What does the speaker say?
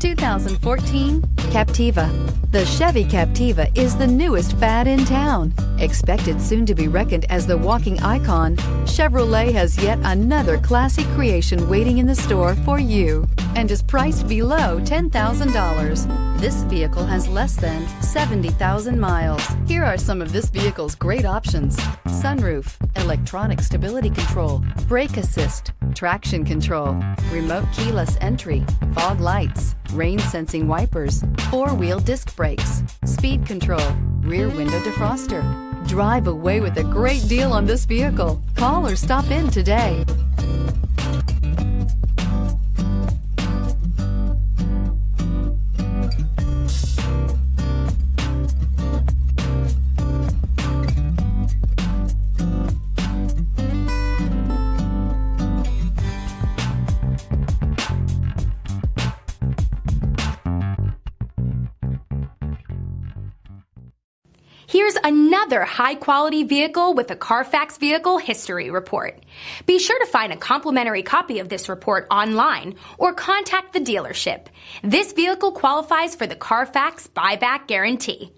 2014 Captiva. The Chevy Captiva is the newest fad in town. Expected soon to be reckoned as the walking icon, Chevrolet has yet another classy creation waiting in the store for you and is priced below $10,000. This vehicle has less than 70,000 miles. Here are some of this vehicle's great options: sunroof, electronic stability control, brake assist, traction control, remote keyless entry, fog lights, rain sensing wipers, four-wheel disc brakes, speed control, rear window defroster. Drive away with a great deal on this vehicle. Call or stop in today. Here's another high-quality vehicle with a Carfax Vehicle History Report. Be sure to find a complimentary copy of this report online or contact the dealership. This vehicle qualifies for the Carfax Buyback Guarantee.